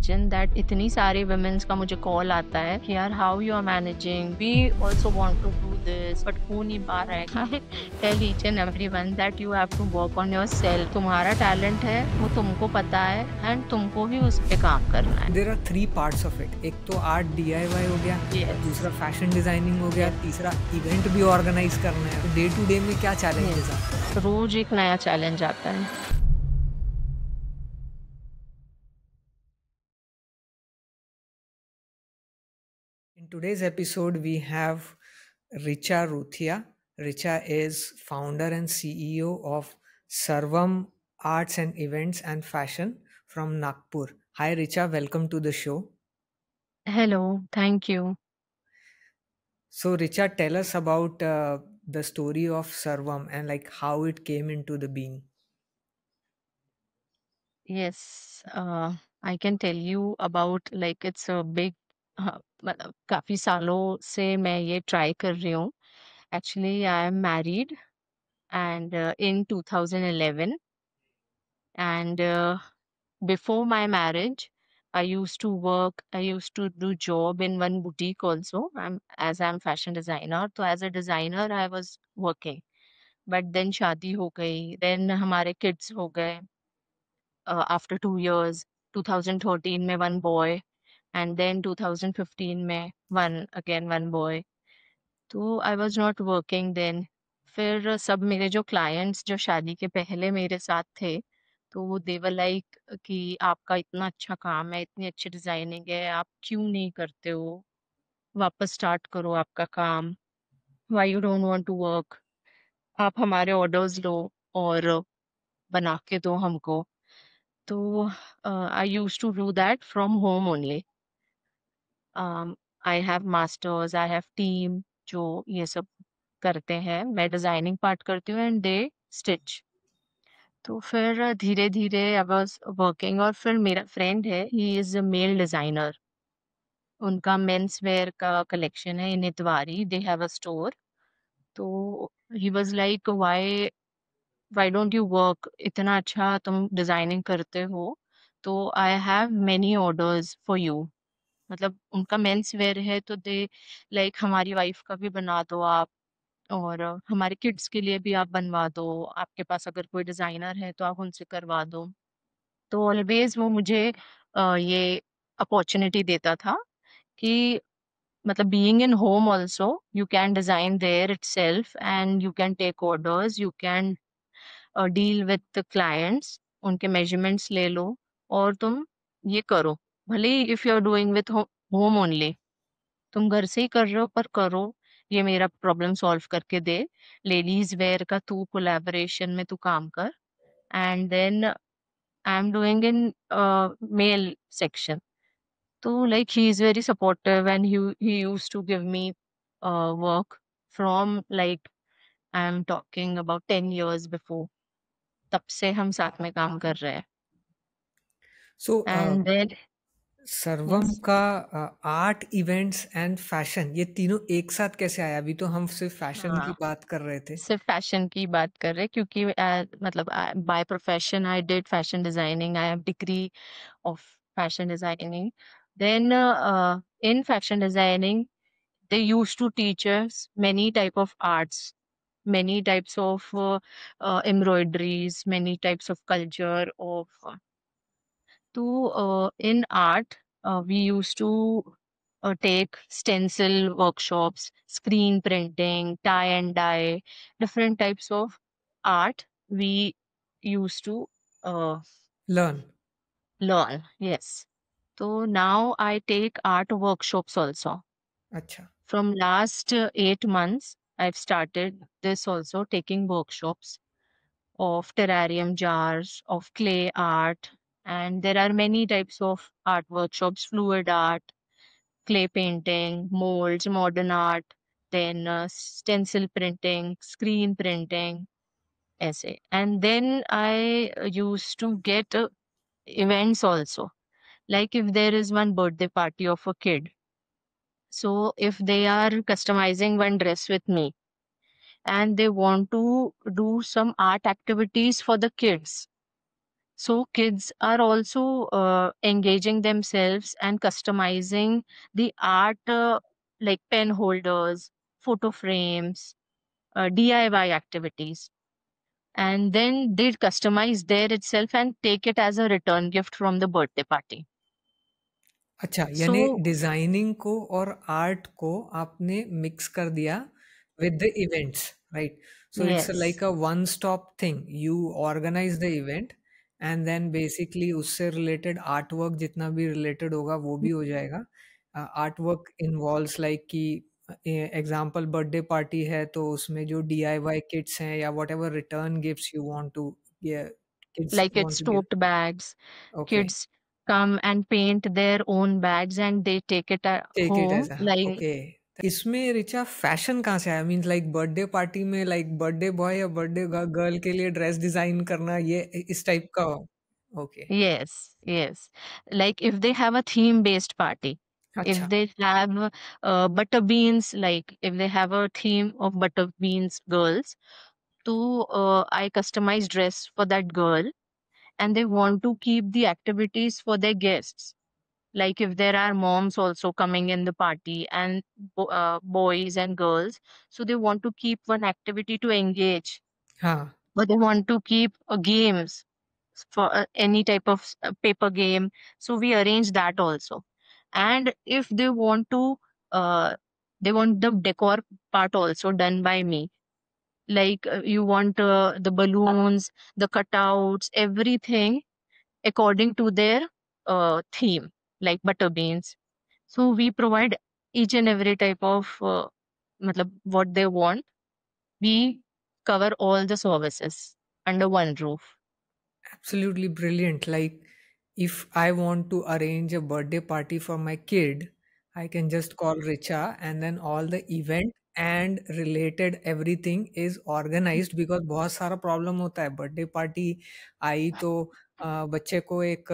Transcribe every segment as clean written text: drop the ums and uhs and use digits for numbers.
Imagine that इतनी सारी women's का मुझे कॉल आता है कि यार how you are managing, we also want to do this but हो नहीं पा रहा है। I tell each and everyone that you have to work on yourself. तुम्हारा टैलेंट है वो तुमको पता है एंड तुमको ही उस पे काम करना है। There are 3 parts of it. एक तो आर्ट DIY हो गया, Yes. दूसरा फैशन डिजाइनिंग हो गया, Yes. तीसरा इवेंट भी ऑर्गेनाइज करना है। तो डे टू डे में क्या चैलेंजेस Yes. आते हैं? रोज एक नया चैलेंज आता है। In today's episode, we have Richa Ruthia. Richa is founder and CEO of Sarvam Arts and Events and Fashion from Nagpur. Hi Richa, welcome to the show. Hello, thank you. So Richa, tell us about the story of Sarvam and like how it came into the being. Yes, I can tell you about like it's a big, मतलब काफी सालों से मैं ये try कर रही हूँ। Actually I am married and in 2011 and before my marriage I used to do job in one boutique also. I'm fashion designer, तो as a designer I was working, but then शादी हो गई, then हमारे kids हो गए। After 2 years, 2013 में one boy, and then 2015 में one boy. तो I was not working then. फिर सब मेरे जो क्लाइंट्स जो शादी के पहले मेरे साथ थे, तो वो देवर लाइक कि आपका इतना अच्छा काम है, इतनी अच्छी डिजाइनिंग है, आप क्यों नहीं करते हो, वापस स्टार्ट करो आपका काम, why you don't want to work, आप हमारे ऑर्डर्स लो और बना के दो हमको। तो I use to do that from home only. I have masters, I have team जो ये सब करते हैं। मैं डिजाइनिंग पार्ट करती हूँ एंड दे स्टिच। तो फिर धीरे धीरे आई वाज वर्किंग, और फिर मेरा फ्रेंड है, he is a male designer. उनका मेंस वेयर का कलेक्शन है in Itwari, they have a store. तो he was like why don't you work, इतना अच्छा तुम डिजाइनिंग करते हो, तो I have many orders for you. मतलब उनका मेंस वेयर है तो दे लाइक हमारी वाइफ का भी बना दो आप, और हमारे किड्स के लिए भी आप बनवा दो, आपके पास अगर कोई डिजाइनर है तो आप उनसे करवा दो। तो ऑलवेज वो मुझे ये अपॉर्चुनिटी देता था कि मतलब being in home also you can design there itself and you can take orders, you can deal with clients, उनके मेजरमेंट्स ले लो और तुम ये करो। भले ही if you are doing with home only, तुम घर से ही कर रहे हो पर करो, ये मेरा प्रॉब्लम सॉल्व करके दे। लेडीज वेयर का तू कोलैबोरेशन में तू काम कर, and then I am doing in male section. तो like he is very supportive and he used to give me work from like I am talking about 10 years before. तब से हम साथ में काम कर रहे हैं। So एंड देन सर्वम यस, का आर्ट इवेंट्स एंड फैशन ये तीनों एक साथ कैसे आया? अभी तो हम सिर्फ फैशन की हाँ, बात कर रहे थे। सिर्फ फैशन की बात कर रहे हैं, क्योंकि मतलब by profession I did fashion designing, I have degree of fashion designing. Then in fashion designing, they used to teach us many type of arts, many types of embroideries, many types of culture of. So in art, we used to take stencil workshops, screen printing, tie and dye, different types of art. We used to uh, Learn. learn. Yes. So now I take art workshops also. अच्छा। From last 8 months, I've started this also, taking workshops of terrarium jars, of clay art, and there are many types of art workshops: fluid art, clay painting, molds, modern art, then stencil printing, screen printing, essay. And then I used to get events also. Like if there is one birthday party of a kid, so if they are customizing one dress with me and they want to do some art activities for the kids, So kids are also engaging themselves and customizing the art, like pen holders, photo frames, DIY activities, and then they customize there itself and take it as a return gift from the birthday party. अच्छा, यानी So designing को और art को आपने mix कर दिया with the events, right? So it's yes, like a one stop thing, you organise the event and then basically उससे related art work जितना भी रिलेटेड होगा वो भी हो जाएगा। आर्ट वर्क इन्वॉल्व्स लाइक कि एग्ज़ाम्पल बर्थडे पार्टी है तो उसमें जो डीआईवाई किट्स हैं या whatever return gifts you want to, या kids like want it's to give. tote bags. Okay, Kids come and paint their own bags and they take it at take it home. As a, Like, okay. इसमें Richa fashion कहाँ से आया? Means like birthday party में like birthday boy या birthday girl के लिए dress design करना, ये इस टाइप का हो? Okay. yes, yes. Like if they have a theme-based party, if अच्छा। they have butter beans, like if they have a theme of butter beans girls, so I customize dress for that girl, and they want to keep the activities for their guests. Like if there are moms also coming in the party and boys and girls, so they want to keep one activity to engage, हाँ। but they want to keep games for any type of paper game, so we arrange that also. And if they want to they want the decor part also done by me, like you want the balloons, the cutouts, everything according to their theme, like butter beans. So we provide each and every type of matlab, what they want. We cover all the services under one roof. Absolutely brilliant. Like, if I want to arrange a birthday party for my kid, I can just call Richa and then all the event and related everything is organized, because बहुत सारा problem होता है birthday party आई तो बच्चे को एक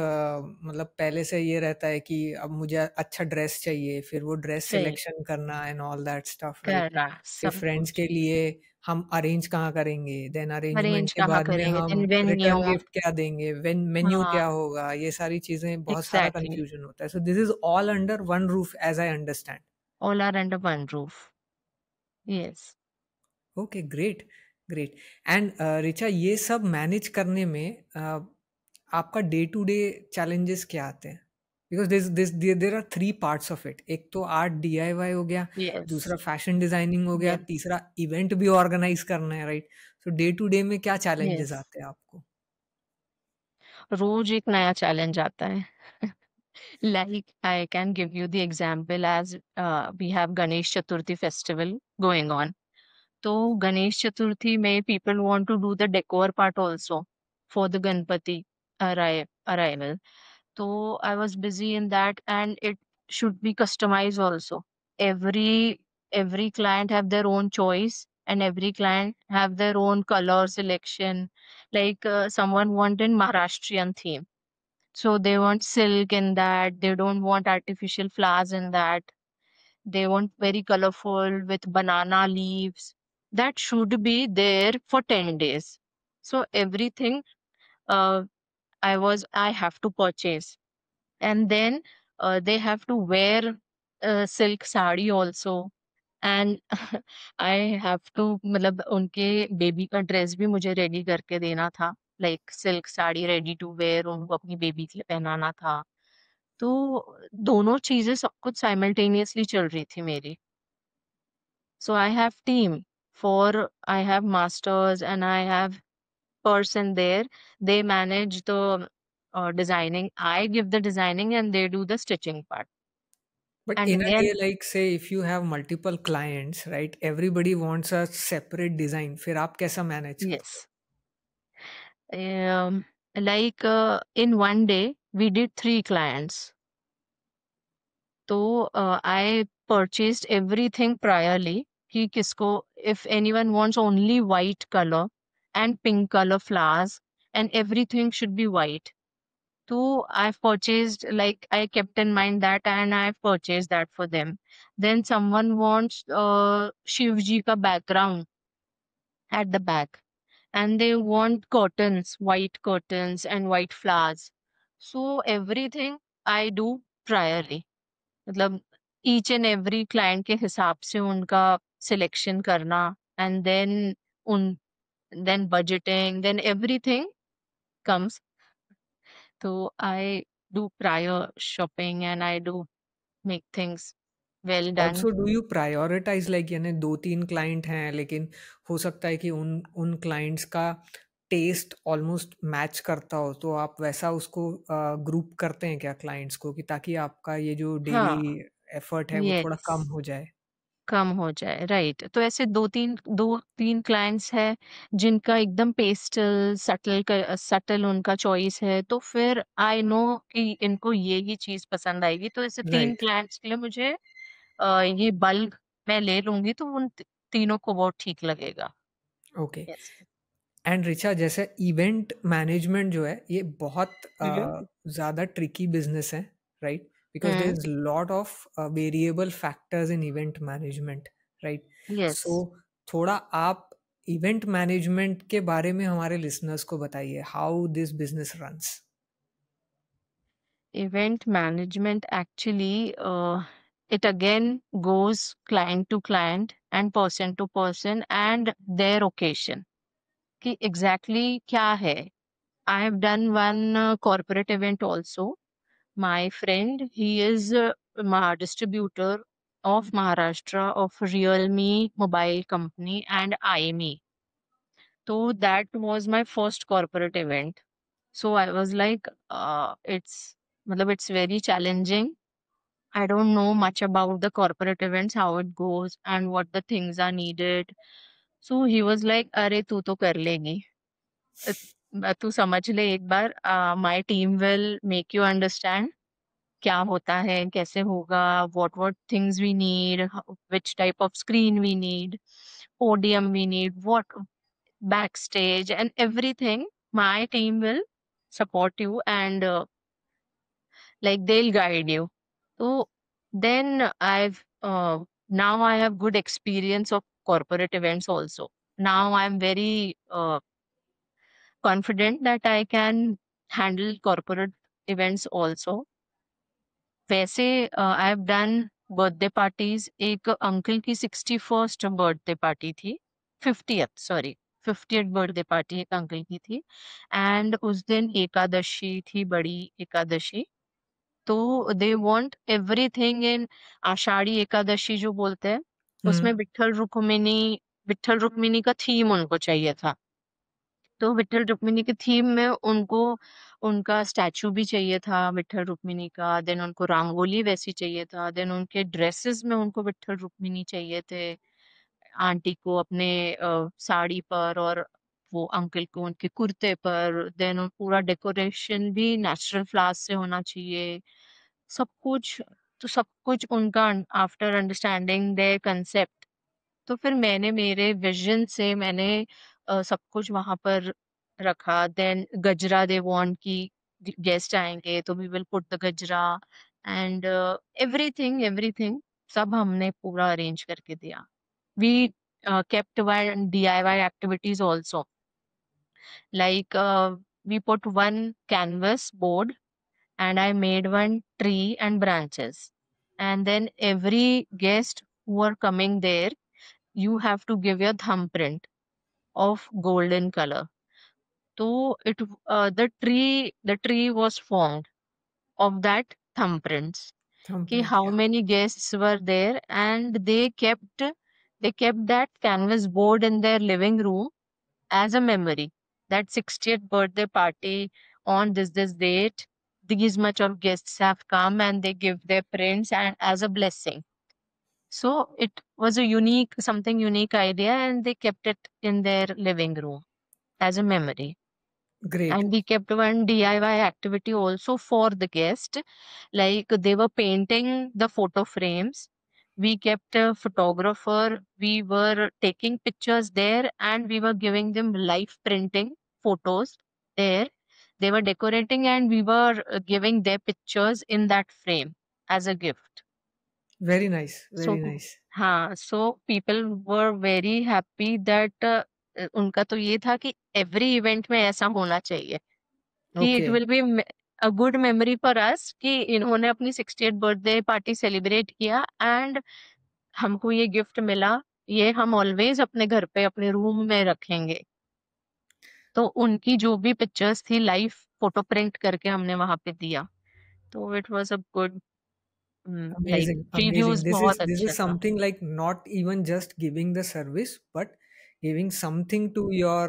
मतलब पहले से ये रहता है कि अब मुझे अच्छा ड्रेस चाहिए, फिर वो ड्रेस सही, सिलेक्शन करना and all that stuff, right? करना फिर सब फ्रेंड्स कुछ। के लिए हम अरेंज कहाँ करेंगे, देन अरेंजमेंट अरेंज के कहाँ बाद में करेंगे, हम देन वेन्यू। रिटर्न गिफ्ट क्या देंगे, मेन्यू हाँ, क्या होगा, ये सारी चीजें बहुत सारा एग्ज़ैक्टली, कंफ्यूजन होता है। So this is all under one roof as I understand. All are under one roof. Yes, okay, great, great. And Richa, ये सब मैनेज करने में आपका डे टू डे चैलेंजेस क्या आते हैं? Because this there are three parts of it, एक तो आर्ट डीआईवाई हो गया, यस, दूसरा फैशन डिजाइनिंग हो गया, यस, तीसरा इवेंट भी ऑर्गेनाइज करना है, right? So day to day में क्या चैलेंजेस यस। आते हैं आपको? रोज़ एक नया चैलेंज आता है। Like I can give you the example as we have Ganesh Chaturthi festival going on. तो गणेश चतुर्थी में people want to do the decor part also for the Ganpati arrival. So I was busy in that, and it should be customized also. Every client have their own choice, and every client have their own color selection. Like someone want in Maharashtrian theme, so they want silk in that. They don't want artificial flowers in that. They want very colorful with banana leaves. That should be there for 10 days. So everything uh, I have to purchase. And then they have to wear silk sari also. And I have to मतलब उनके baby का dress भी मुझे ready करके देना था, like silk sari ready to wear उनको अपनी बेबी के लिए पहनाना था। तो दोनों चीजें सब कुछ साइमल्टेनियसली चल रही थी मेरी। So I have team for I have masters and I have person there. They manage the designing. I give the designing and they do the stitching part. But And in a day again, like say if you have multiple clients, right? Everybody wants a separate design. फिर आप कैसा manage करते हो? yes, like in one day we did 3 clients. So I purchased everything priorly. कि किसको if anyone wants only white color and pink color flowers and everything should be white. So I've purchased, like I kept in mind that and I've purchased that for them. Then someone wants Shivji ka background at the back. and they want curtains, white curtains and white flowers. So everything I do priorly. मतलब each and every client के हिसाब से उनका selection करना, and उन then budgeting, then everything comes. So I do prior shopping and I do make things well done. Also do you prioritize, like यानी दो तीन क्लाइंट हैं लेकिन हो सकता है कि उन उन क्लाइंट्स का टेस्ट ऑलमोस्ट मैच करता हो, तो आप वैसा उसको ग्रुप करते हैं क्या क्लाइंट्स को, कि ताकि आपका ये जो डेली हाँ, एफर्ट है वो थोड़ा कम यस, हो जाए? कम हो जाए, राइट। तो ऐसे 2-3 क्लाइंट्स हैं जिनका एकदम पेस्टल सटल उनका चॉइस है, तो फिर आई नो कि इनको ये ही चीज़ पसंद आएगी। तो ऐसे 3 राइट। क्लाइंट्स के लिए मुझे ये बल्क मैं ले लूँगी तो उन तीनों को बहुत ठीक लगेगा। ओके। यस। एंड रिचा, जैसे इवेंट मैनेजमेंट जो है ये बहुत हुँ, ज़्यादा ट्रिकी बिजनेस है, right? Because there um, is lot of variable factors in event management, right? Yes. So थोड़ा आप इवेंट मैनेजमेंट के बारे में हमारे लिसनर्स को बताइए, how this business runs. Event management actually, it again goes client to client and person to person and their occasion कि exactly क्या है. I have done one corporate event also. My friend, he is a distributor of Maharashtra of Realme mobile company and IME. So that was my first corporate event. So I was like, it's matlab it's very challenging. I don't know much about the corporate events, how it goes, and what the things are needed. So he was like, "अरे तू तो कर लेगी, अ, तू समझ ले एक बार. My team will make you understand क्या होता है, कैसे होगा, what things we need, which type of screen we need, podium we need, what backstage and everything. My team will support you and like they'll guide you." So then now I have good experience of corporate events also. Now I'm very confident that I can handle corporate events also. वैसे I have done birthday parties. एक uncle की 61st birthday party थी, 50th sorry, 50th birthday party एक uncle की थी, and उस दिन एकादशी थी, बड़ी एकादशी. तो they want everything in Ashadhi Ekadashi जो बोलते हैं, हम्म। उसमें विट्ठल रुक्मिणी का थीम उनको चाहिए था. तो विट्ठल रुक्मिणी की थीम में उनको उनका स्टैचू भी चाहिए था विट्ठल रुक्मिणी का, देन उनको रंगोली वैसी चाहिए था, देन उनके ड्रेसेस में उनको विट्ठल रुक्मिणी चाहिए थे, आंटी को अपने साड़ी पर और वो अंकल को उनके कुर्ते पर, देन पूरा डेकोरेशन भी नेचुरल फ्लावर्स से होना चाहिए, सब कुछ. तो सब कुछ उनका आफ्टर अंडरस्टैंडिंग देयर कंसेप्ट, तो फिर मैंने मेरे विज़न से मैंने सब कुछ वहाँ पर रखा. देन गजरा दे वांट कि गेस्ट आएँगे तो we will put the gajra and everything सब हमने पूरा अरेंज करके दिया. We kept one DIY activities also. Like we put one canvas board and I made one tree and branches. And then every guest who are coming there, you have to give your thumbprint of golden color. So the tree was formed of that thumbprints. Okay, thumbprint, how या। many guests were there, and they kept that canvas board in their living room as a memory. That 60th birthday party on this date, these much of guests have come and they give their prints and as a blessing. So it was a something unique idea, and they kept it in their living room as a memory. Great. And we kept one DIY activity also for the guest, like they were painting the photo frames. We kept a photographer, we were taking pictures there, and we were giving them live printing photos there. They were decorating, and we were giving their pictures in that frame as a gift. Very nice, very So, nice. so people were very happy that उनका तो ये था कि every event में ऐसा होना चाहिए कि it okay. Will be a good memory for us कि इन्होंने अपनी 60th बर्थडे पार्टी सेलिब्रेट किया एंड हमको ये गिफ्ट मिला, ये हम ऑलवेज अपने घर पे अपने रूम में रखेंगे। तो उनकी जो भी पिक्चर्स थी लाइव फोटो प्रिंट करके हमने वहां पे दिया। तो it was a good, like Amazing, amazing. Reviews This is बहुत this अच्छा is था। something like not even just giving the service, but giving something to your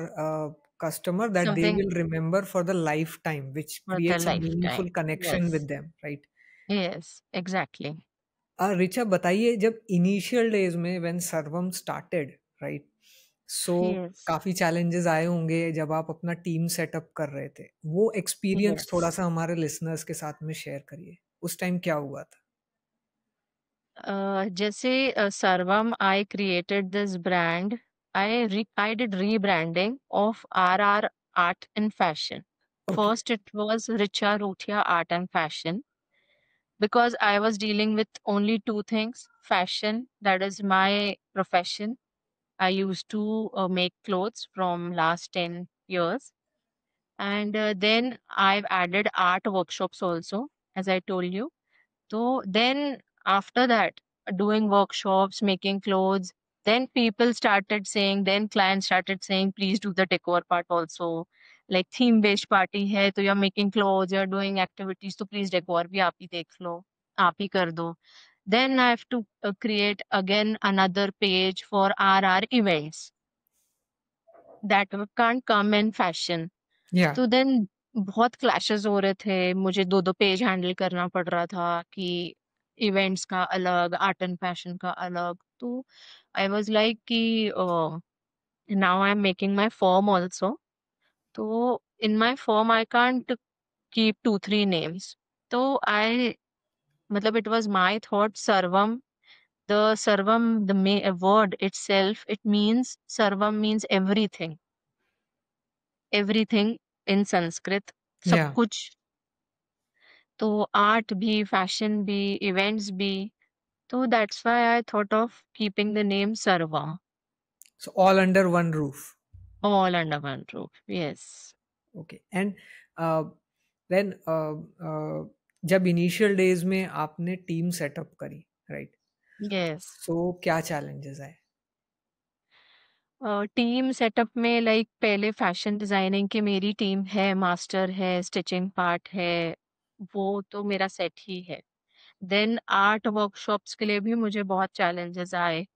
customer that they something will remember for the lifetime, which for the creates a life time. meaningful connection yes, with them, right? Yes, exactly. Richa बताइए, जब initial days में when सर्वम started, right, so yes, काफी challenges आए होंगे जब आप अपना टीम सेटअप कर रहे थे, वो एक्सपीरियंस यस। थोड़ा सा हमारे लिसनर्स के साथ में शेयर करिए, उस टाइम क्या हुआ था? जैसे Sarvam, I created this brand, I did rebranding of our art and fashion. Okay. First, it was Richa Rothia Art and Fashion because I was dealing with only two things: fashion, that is my profession. I used to make clothes from last 10 years. And then I've added art workshops also, as I told you. So then after that, doing workshops, making clothes, then people started saying, then clients started saying, please do the decor part also. Like theme based party है तो you're making clothes, you're doing activities, तो please decor भी आप ही देख लो, आप ही कर दो. Then I have to create again another page for our events that can't come in fashion. या। तो देन बहुत क्लैशेस हो रहे थे, मुझे दो दो पेज हैंडल करना पड़ रहा था कि इवेंट्स का अलग, आर्ट एंड फैशन का अलग। तो आई वाज लाइक कि now I am making my firm also, तो in my firm I can't keep two three names. तो आई, मतलब it was my thought Sarvam, the Sarvam, the word itself, it means Sarvam means everything, everything in Sanskrit, सब या। कुछ। तो art भी, fashion भी, events भी। तो that's why I thought of keeping the name Sarva, so all under one roof. All under one roof. Yes, okay. And then जब initial days में आपने टीम सेटअप करी, राइट, यस। सो क्या challenges आए? Team setup में like पहले fashion designing की मेरी टीम है, मास्टर है, स्टिचिंग पार्ट है, वो तो मेरा सेट ही है। देन आर्ट वर्कशॉप्स के लिए भी मुझे बहुत चैलेंजेस आए।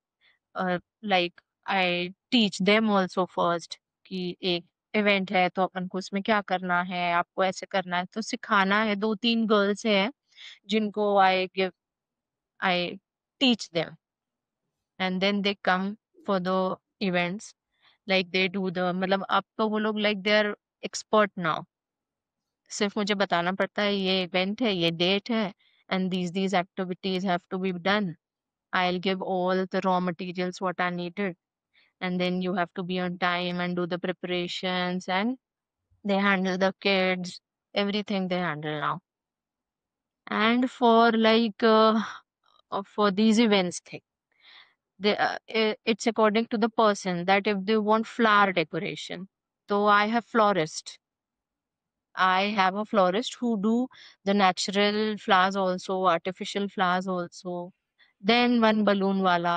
Like I teach them also first कि एक इवेंट है तो अपन को उसमें क्या करना है, आपको ऐसे करना है, तो सिखाना है। दो तीन गर्ल्स हैं जिनको I teach them and then they come for the events. Like they do the, मतलब अब तो वो लोग like they are expert now. सिर्फ मुझे बताना पड़ता है ये इवेंट है, ये डेट है, and these activities have to be done. I'll give all the raw materials what are needed, and then you have to be on time and do the preparations, and they handle the kids, everything they handle now. And for like for these events thing, it's according to the person that if they want flower decoration, so I have a florist who do the natural flowers also, artificial flowers also. Then one balloon wala,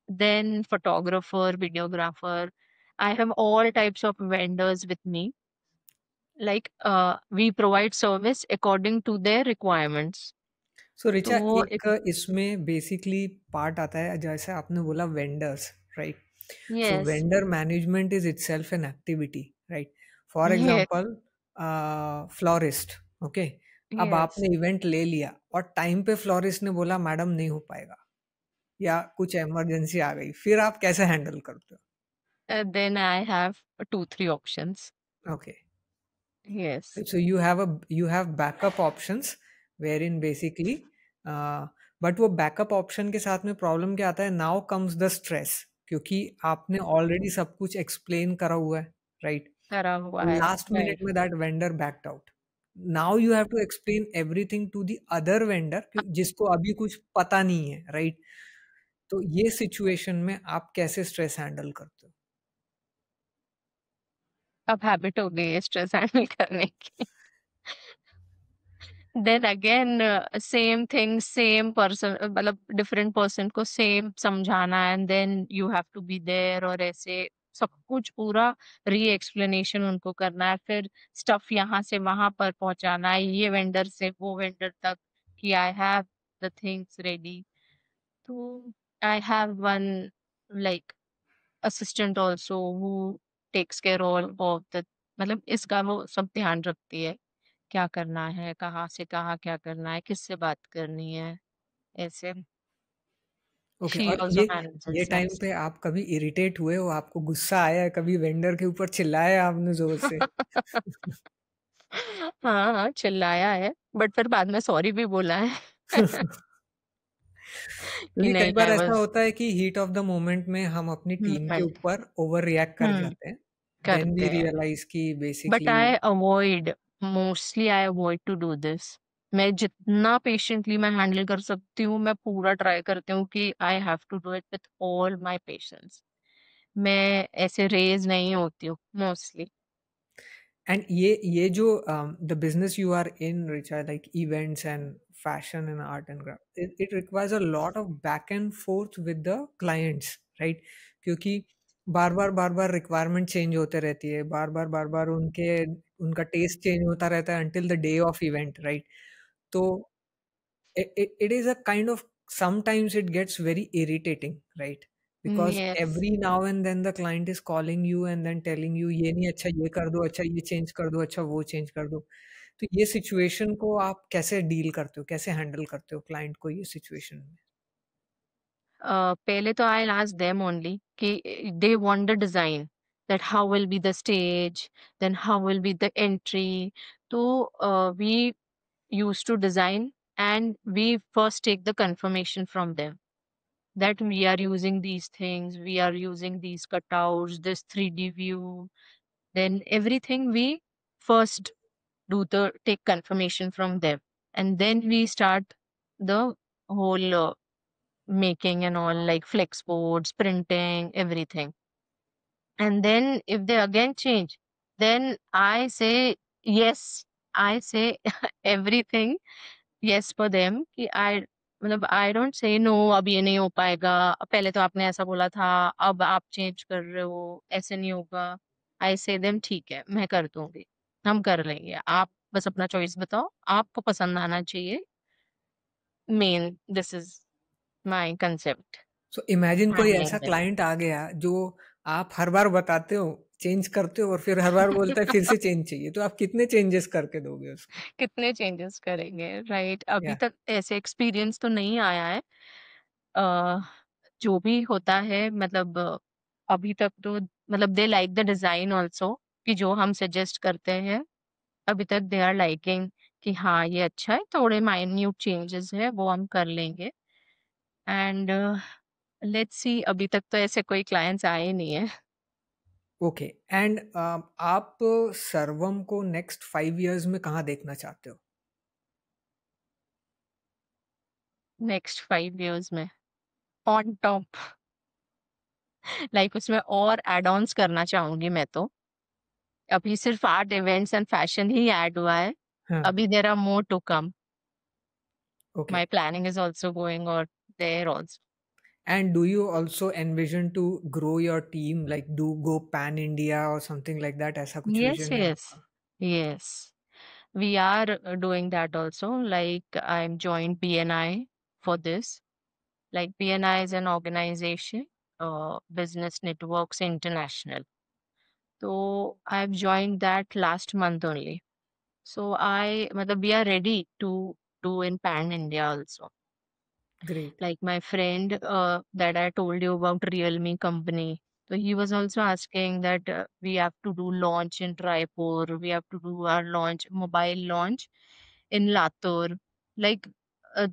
then photographer, videographer. I have all types of vendors with me. Like we provide service according to their requirements. सो रिचा, तो एक इसमें basically part आता है, जैसे आपने बोला vendors, right? So yes, vendor management is itself an activity, right? For yes, example, florist, okay, अब yes. आपने इवेंट ले लिया और टाइम पे फ्लोरिस्ट ने बोला मैडम नहीं हो पाएगा, या कुछ इमरजेंसी आ गई, फिर आप कैसे हैंडल करते Then I have two, three options. हो? Okay. Yes, So you have backup options wherein basically, but वो बैकअप ऑप्शन के साथ में प्रॉब्लम क्या आता है, नाउ कम्स द स्ट्रेस, क्योंकि आपने ऑलरेडी सब कुछ एक्सप्लेन करा हुआ है, राइट? करा हुआ है, लास्ट मिनट right. में that vendor backed out, now you have to explain everything to the other vendor जिसको अभी कुछ पता नहीं है, राइट? तो ये सिचुएशन में आप कैसे स्ट्रेस हैंडल करते हो? अब हैबिट हो गई है स्ट्रेस हैंडल करने की। Then again same thing, same person, मतलब डिफरेंट पर्सन को सेम समझाना, and then you have to be there, और ऐसे सब कुछ पूरा री एक्सप्लेनेशन उनको करना है, फिर स्टफ यहाँ से वहां पर पहुंचाना है, ये वेंडर से वो वेंडर तक, कि I have the things ready. तो I have one like assistant also who takes care all of the, मतलब इसका वो सब ध्यान रखती है, क्या करना है, कहाँ से कहाँ क्या करना है, किससे बात करनी है, ऐसे। ओके, शी और ऑल्सो ये मैनेजेस टाइम दैट। पे आप कभी इरिटेट हुए हो, आपको गुस्सा आया है, कभी वेंडर के ऊपर चिल्लाया आपने जोर से? हाँ हाँ, चिल्लाया है, बट फिर बाद में सॉरी भी बोला है। कि क्योंकि कई नहीं, बार आई ऐसा वाज होता है कि हीट ऑफ द मोमेंट में हम अपनी टीम के मोमेंट। ऊपर ओवर रिएक्ट कर हम्म, जाते हैं, देन करते वी हैं, रियलाइज कि but basically. I avoid, mostly I avoid to do this. मैं जितना पेशेंटली मैं हैंडल कर सकती हूँ, मैं पूरा ट्राई करती हूँ कि I have to do it with all my patience. मैं ऐसे रेज नहीं होती हूँ मोस्टली। एंड ये जो the business you are in, रिच are like events and fashion and art and craft, it requires a lot of back and forth with the clients, right? क्योंकि बार बार रिक्वायरमेंट चेंज होते रहती है, बार बार उनका टेस्ट चेंज होता रहता है until the day of event, right? तो it is a kind of, sometimes it gets very irritating, right? Because yes. every now and then the client is calling you and then telling you ये नहीं अच्छा, ये कर दो, अच्छा ये change कर दो, अच्छा वो चेंज कर दो। तो ये सिचुएशन को आप कैसे डील करते हो, कैसे हैंडल करते हो क्लाइंट को ये सिचुएशन में? पहले तो आई आस्क देम ओनली कि they want the design, that how will be the stage, then how will be the entry. तो we use to design, and we first take the confirmation from them that we are using these things, we are using these cutouts, this 3D view, then everything we first do the take confirmation from them, and then we start the whole making and all, like flex boards, printing, everything. And then if they again change, then I say yes. I say everything yes for them, कि I, मतलब I don't say no, अब ये नहीं हो पाएगा, पहले तो आपने ऐसा बोला था, अब आप चेंज कर रहे हो, ऐसे नहीं होगा। आई से देम ठीक है, मैं कर दूंगी, हम कर लेंगे, आप बस अपना चॉइस बताओ, आपको पसंद आना चाहिए, main this is my concept so imagine कोई हैंडलिंग ऐसा देम। क्लाइंट आ गया जो आप हर बार बताते हो, चेंज करते हो, और फिर हर बार बोलता है फिर से चेंज चाहिए, तो आप कितने चेंजेस करके दोगे उसको? कितने चेंजेस करेंगे, राइट? अभी या तक ऐसे एक्सपीरियंस तो नहीं आया है। अ, जो भी होता है, मतलब अभी तक तो, मतलब they like the design also, कि जो हम सजेस्ट करते हैं, अभी तक दे आर लाइकिंग, कि हाँ ये अच्छा है, थोड़े माइन्यूट चेंजेस है वो हम कर लेंगे। एंड लेट्स सी, अभी तक तो ऐसे कोई क्लाइंट्स आए नहीं है। ओके, एंड आप सर्वम को नेक्स्ट 5 इयर्स में कहाँ देखना चाहते हो? नेक्स्ट 5 इयर्स में ऑन टॉप, लाइक उसमें और एड ऑन्स करना चाहूंगी मैं तो। अभी सिर्फ आर्ट इवेंट्स एंड फैशन ही ऐड हुआ है, हाँ, अभी there are more to come. Okay. My planning is also going और there also. And do you also envision to grow your team, like do go pan India or something like that, ऐसा कुछ Yes, vision है yes, आपका? yes. We are doing that also. Like I'm joined BNI for this. Like BNI is an organization, Business Networks International. So I've joined that last month only. So matlab we are ready to do in Pan India also. Great. Like my friend that I told you about, Realme company. So he was also asking that we have to do launch in Raipur, we have to do our launch, mobile launch in Latur. Like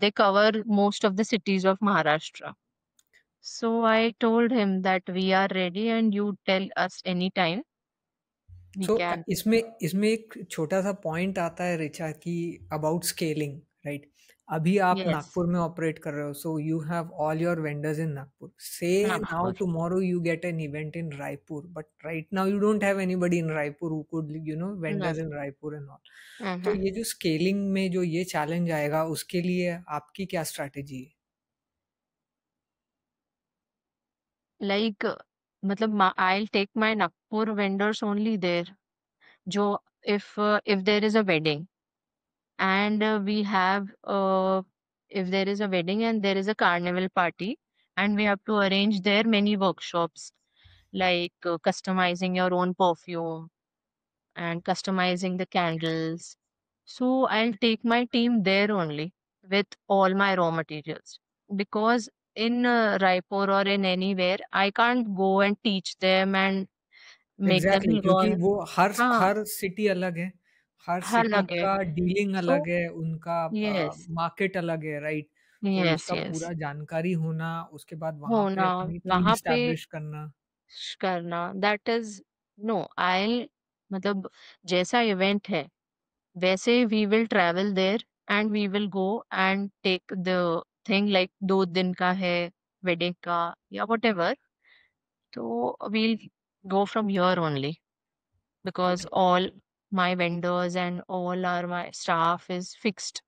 they cover most of the cities of Maharashtra. So I told him that we are ready and you tell us anytime we so can. इसमें इसमें एक छोटा सा point आता है रिचा, कि about scaling, right? अभी आप Yes, नागपुर में ऑपरेट कर रहे हो, so you have all your vendors in Nagpur. से now Nagpur. Tomorrow you get an event in Raipur, but right now you don't have anybody in Raipur who could vendors in Nothing. Raipur and all. तो Mhm. ये जो scaling में जो ये challenge आएगा, उसके लिए आपकी क्या स्ट्रैटेजी है? Like, matlab, I'll take my Nagpur vendors only there. Jo, if there is a wedding and we have if there is a wedding and there is a carnival party and we have to arrange there many workshops like customizing your own perfume and customizing the candles. So I'll take my team there only with all my raw materials because in Raipur or in anywhere I can't go and teach them and make them exactly, क्योंकि learn. वो हर हाँ, हर city अलग है, हर हर city लगे. का dealing अलग So है, उनका yes, मार्केट अलग है, राइट? तो yes, उसका yes. पूरा जानकारी होना, उसके बाद वहाँ पे होना अपनी टीम वहाँ पे स्टैब्लिश करना। करना दैट इज नो आई मतलब जैसा इवेंट है वैसे we will travel there and we will go and take the thing like 2 दिन का है वेडिंग का या वट एवर तो we'll go from your only because okay, all my vendors and all our my staff is fixed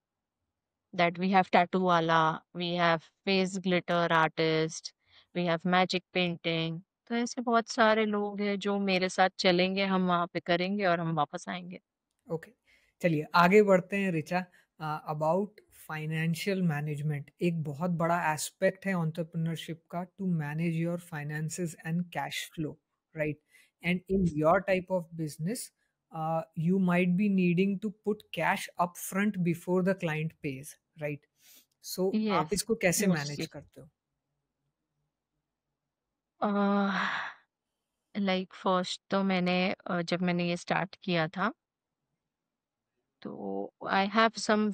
that we have tattoo wala, we have face glitter artist, we have magic painting. तो ऐसे बहुत सारे लोग हैं जो मेरे साथ चलेंगे, हम वहाँ पे करेंगे और हम वापस आएँगे। ओके, चलिए आगे बढ़ते हैं ऋचा। अबाउट फाइनेंशियल मैनेजमेंट, एक बहुत बड़ा एस्पेक्ट है एंटरप्रेन्योरशिप का, to manage your finances and cash flow, right? And in your type of business, you might be needing to put cash up front before the client pays, right? So आप yes, इसको कैसे manage mostly. करते हो? अ, like first तो मैंने जब मैंने ये स्टार्ट किया था, तो I have some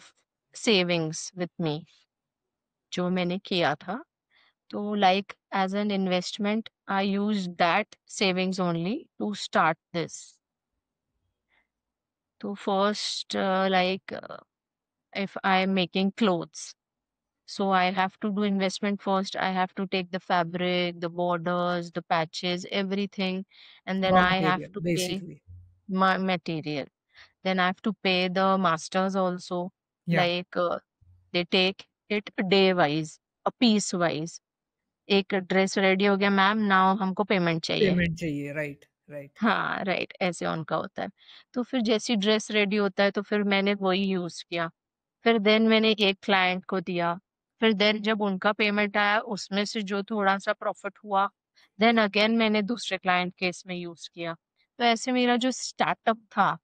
savings with me जो मैंने किया था। तो like as an investment, I used that savings only to start this. So first, if I'm making clothes, so I have to do investment first. I have to take the fabric, the borders, the patches, everything, and then raw I have material to pay basically. my material. Then I have to pay the masters also. या Like they take it day wise, a piece wise. एक dress ready हो गया ma'am, now हमको payment चाहिए। Payment चाहिए, right, right. हाँ, right ऐसे उनका होता है। तो फिर जैसी ड्रेस रेडी होता है तो फिर मैंने वही यूज़ किया। फिर देन मैंने एक क्लाइंट को दिया। फिर देन जब उनका पेमेंट आया उसमें से जो थोड़ा-सा प्रॉफिट हुआ, देन अगेन मैंने दूसरे क्लाइंट के इसमें यूज़ किया। तो ऐसे मेरा जो स्टार्टअप था,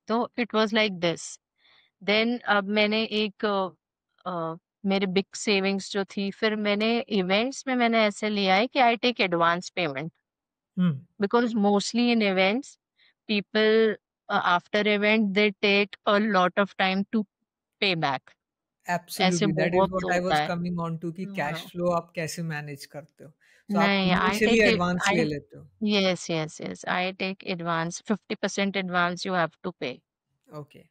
तो it was like this. Then अब मैंने एक मेरे बिग सेविंग्स जो थी, फिर मैंने इवेंट्स में मैंने ऐसे लिया है कि I take advance payment. Hmm. Because mostly in events, people after event they take a lot of time to pay back. ऐसे एब्सोल्युटली, दैट इज़ बहुत व्हाट आई होता वाज़ है। कमिंग ऑन टू, कि कैश हाँ, flow आप कैसे manage करते हो? सो आप नहीं I initially take it advance ले आई लेते हो। Yes yes yes I take advance 50% advance you have to pay okay,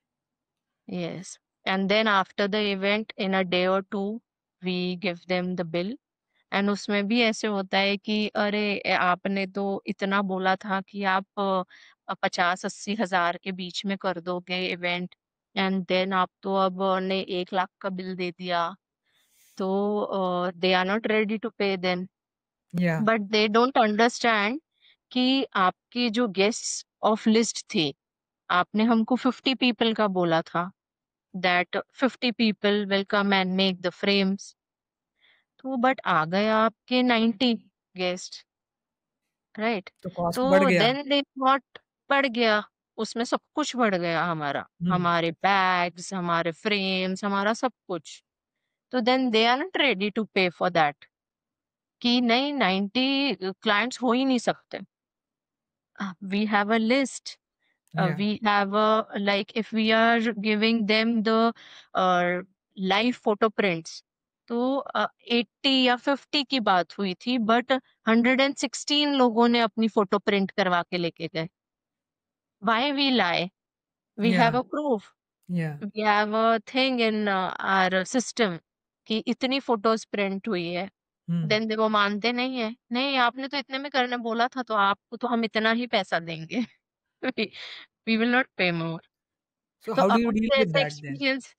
yes and then after the event in a day or two we give them the bill and उसमें भी ऐसे होता है कि अरे आपने तो इतना बोला था कि आप 50-80 हज़ार के बीच में कर दोगे इवेंट एंड देन आप तो अब ने 1 लाख का बिल दे दिया तो they are not ready to pay then yeah but they don't understand कि आपकी जो गेस्ट ऑफ लिस्ट थी आपने हमको 50 पीपल का बोला था that 50 people will come and make the frames तो बट आ गए आपके 90 गेस्ट राइट तो कॉस्ट बढ़ तो गया। देन दे थॉट बढ़ गया उसमें सब कुछ बढ़ गया हमारा हुँ, हमारे बैग्स हमारे फ्रेम्स हमारा सब कुछ तो then they are not ready to pay for that कि नहीं 90 क्लाइंट्स हो ही नहीं सकते we have a list yeah we have a like if we are giving them the live photo prints तो 80 या 50 की बात हुई थी बट 116 लोगों ने अपनी फोटो प्रिंट करवा के लेके गए why we lie we yeah have a proof yeah. We have a thing in our system कि इतनी फोटोज प्रिंट हुई है। हुँ। देन वो मानते नहीं है, नहीं आपने तो इतने में करने बोला था, तो आपको तो हम इतना ही पैसा देंगे। वी विल नॉट पे मोर। सो तो हाउ डू अब यू डील मुझे विद ऐसा दैट देन? एक्सपीरियंस,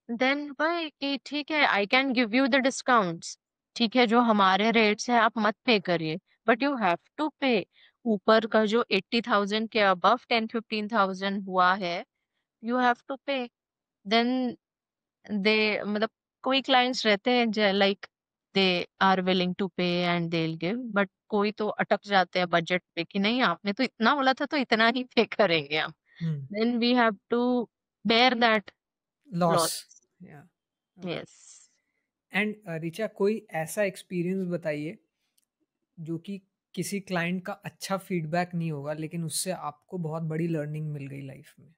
देन भाई कि ठीक है, I can give you the discounts, ठीक है, जो हमारे रेट्स है आप मत पे करिए, बट यू हैव टू पे। ऊपर का जो 80,000 के अबव 10-15,000 हुआ है, you have to pay. Then they मतलब कोई क्लाइंट्स रहते हैं like they are willing to pay and they will give, but कोई तो अटक जाते हैं बजट पे कि नहीं आपने तो इतना बोला था तो इतना ही पे करेंगे हम। हुँ। Then we have to bear that loss. Loss. Yeah. Okay. Yes. And Richa, कोई ऐसा एक्सपीरियंस बताइए जो कि किसी क्लाइंट का अच्छा फीडबैक नहीं होगा, लेकिन उससे आपको बहुत बड़ी लर्निंग मिल गई लाइफ में?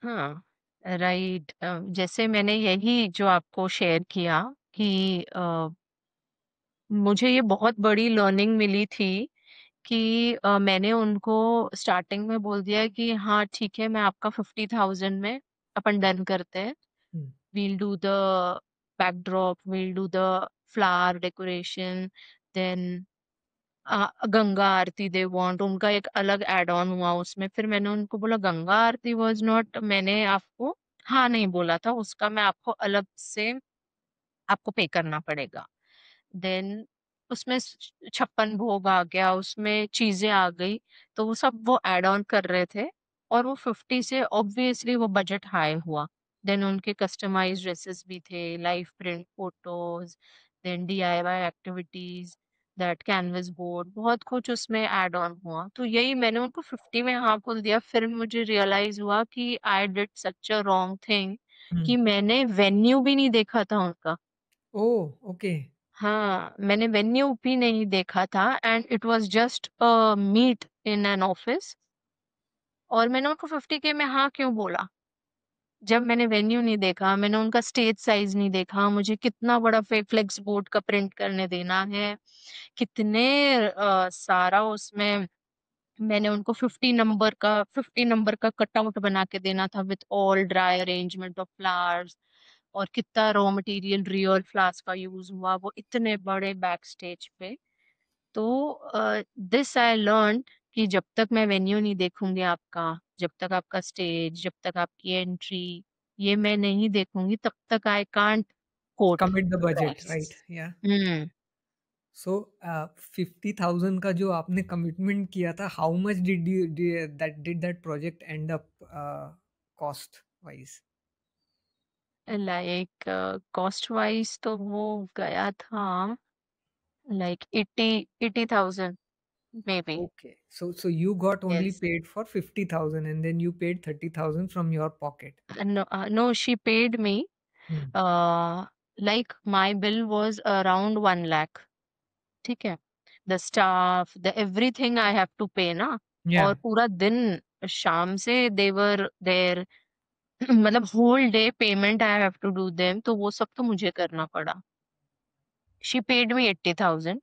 हाँ, राइट। जैसे मैंने यही जो आपको शेयर किया कि मुझे ये बहुत बड़ी लर्निंग मिली थी कि मैंने उनको स्टार्टिंग में बोल दिया कि हाँ ठीक है, मैं आपका 50,000 में अपन डन करते हैं। हुँ। we'll do the backdrop, we'll do the flower decoration, then Ganga Aarti they want, उनका एक अलग एड ऑन हुआ उसमें। फिर मैंने उनको बोला गंगा आरती वाज नॉट, मैंने आपको हाँ नहीं बोला था, उसका मैं आपको अलग से आपको पे करना पड़ेगा। देन उसमें 56 भोग आ गया, उसमें चीजें आ गई, तो वो सब वो एड ऑन कर रहे थे, और वो 50 से ऑब्वियसली वो बजट हाई हुआ। देन उनके कस्टमाइज ड्रेसेस भी थे, live print photos, then DIY activities, that canvas board, बहुत कुछ उसमें ऐड ऑन हुआ। तो यही मैंने उनको 50 में हाँ बोल दिया। फिर मुझे रियलाइज हुआ कि I did such a wrong thing, hmm. कि मैंने वेन्यू भी नहीं देखा था उनका। ओह! ओके। हाँ, मैंने वेन्यू भी नहीं देखा था, and it was just a meet in an office, और मैंने उनको 50 के में हाँ क्यों बोला? जब मैंने वेन्यू नहीं देखा, मैंने उनका स्टेज साइज़ नहीं देखा, मुझे कितना बड़ा फ्लेक्स बोर्ड का प्रिंट करने देना है, कितने सारा उसमें मैंने उनको 50 नंबर का कटआउट बना के देना था with all dry arrangement of flowers, और कितना रॉ मटेरियल रियल फ्लावर्स का यूज़ हुआ, वो इतने बड़े बैक स्टेज पे। तो दिस आई लर्न कि जब तक मैं वेन्यू नहीं देखूंगी आपका, जब तक आपका स्टेज, जब तक आपकी एंट्री, ये मैं नहीं देखूंगी, तब तक I can't quote commit the budget, price. Right? Yeah. Hmm. सो 50,000 का जो आपने कमिटमेंट किया था, how much did that project and up cost wise? Like cost wise तो वो गया था like 80,000 may be. Okay. So you got only yes. paid for 50,000 and then you paid 30,000 from your pocket. No no, she paid me, Hmm. Like my bill was around 1 lakh. ठीक है, the staff, the everything I have to pay ना। और Yeah. पूरा दिन शाम से there were there, मतलब whole day payment I have to do them, तो वो सब तो मुझे करना पड़ा। She paid me 80,000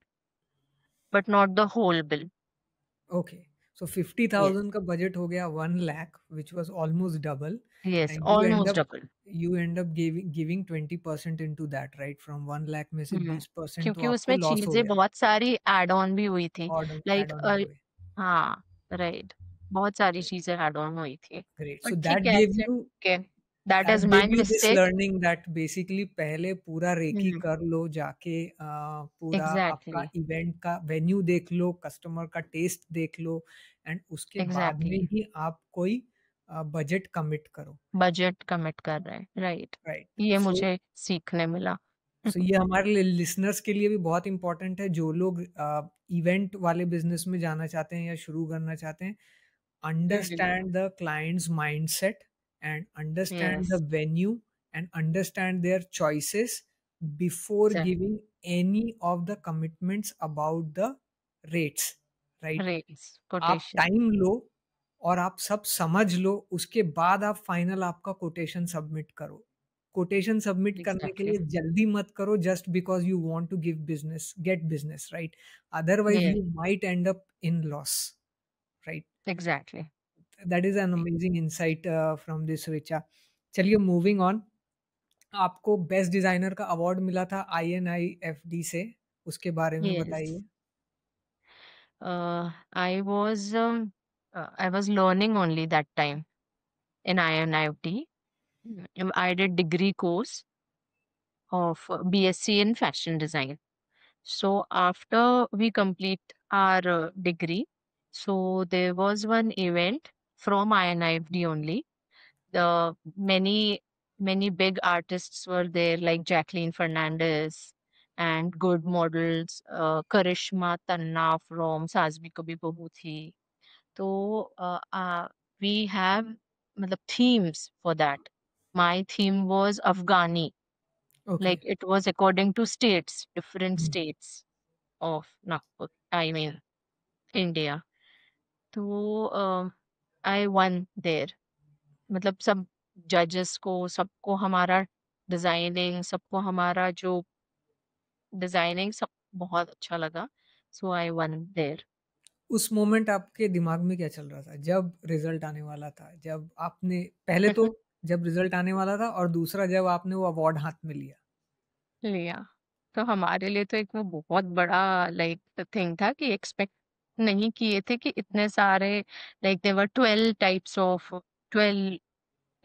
but not the whole bill. Okay. So yes. 50,000 का बजट हो गया 1 lakh, which was almost double, yes, and almost double. you end up giving 20% into that, right? From 1 lakh में से हम्म, 20% तो क्योंकि आपको उसमें लॉस हो चीजें गया। बहुत सारी एड ऑन भी हुई थी, लाइक ऐड ऑन भी हुए। हाँ, राइट, बहुत सारी चीजें ऐड ऑन हुई थी। ग्रेट। बट सो ठीक है, okay, that that is gave my you this mistake. Learning that basically पहले पूरा रेकी हम्म, कर लो जाके, पूरा आपका एग्जैक्टली, इवेंट का वेन्यू देख लो, कस्टमर का टेस्ट देख लो, एंड उसके बाद में एग्जैक्टली, ही आप कोई बजट कमिट करो। बजट कमिट कर रहे हैं, राइट। राइट। ये सो मुझे सीखने मिला। ये हमारे लिसनर्स के लिए भी बहुत इंपॉर्टेंट है, जो लोग इवेंट वाले बिजनेस में जाना चाहते हैं या शुरू करना चाहते हैं। Understand the client's mindset and understand the yes, venue and understand their choices before giving any of the commitments about the rates, right? Rates, आप कोटेशन, टाइम लो और आप सब समझ लो, उसके बाद आप फाइनल आपका कोटेशन सबमिट करो। कोटेशन सबमिट करने के एग्जैक्टली, लिए जल्दी मत करो just because you want to give business get business, right? Otherwise ये you might end up in loss, right? Exactly. That is an amazing insight from this Richa. चलिए moving on. आपको best designer का award मिला था INIFD से, उसके बारे में Yes. बताइए। I was I was learning only that time in INIFT. I did degree course of BSc in fashion design. So after we complete our degree, so there was one event from INIFD only. The many big artists were there, like Jacqueline Fernandez and good models, Karishma Tanna from Saas Bhi Kabhi Bahu Thi. So we have matlab, themes for that. My theme was Afghani, okay. like it was according to states, different states of Nagpur, I mean India. तो I one there, मतलब सब जजेस को, सबको हमारा designing, सबको हमारा जो डिजाइनिंग सब बहुत अच्छा लगा। सो आई वन देयर। उस मोमेंट आपके दिमाग में क्या चल रहा था जब रिजल्ट आने वाला था? जब आपने पहले तो जब रिजल्ट आने वाला था, और दूसरा जब आपने वो अवार्ड हाथ में लिया। लिया तो हमारे लिए तो एक वो बहुत बड़ा लाइक थिंग था कि एक्सपेक्ट नहीं किए थे कि इतने सारे, like there were 12 types of 12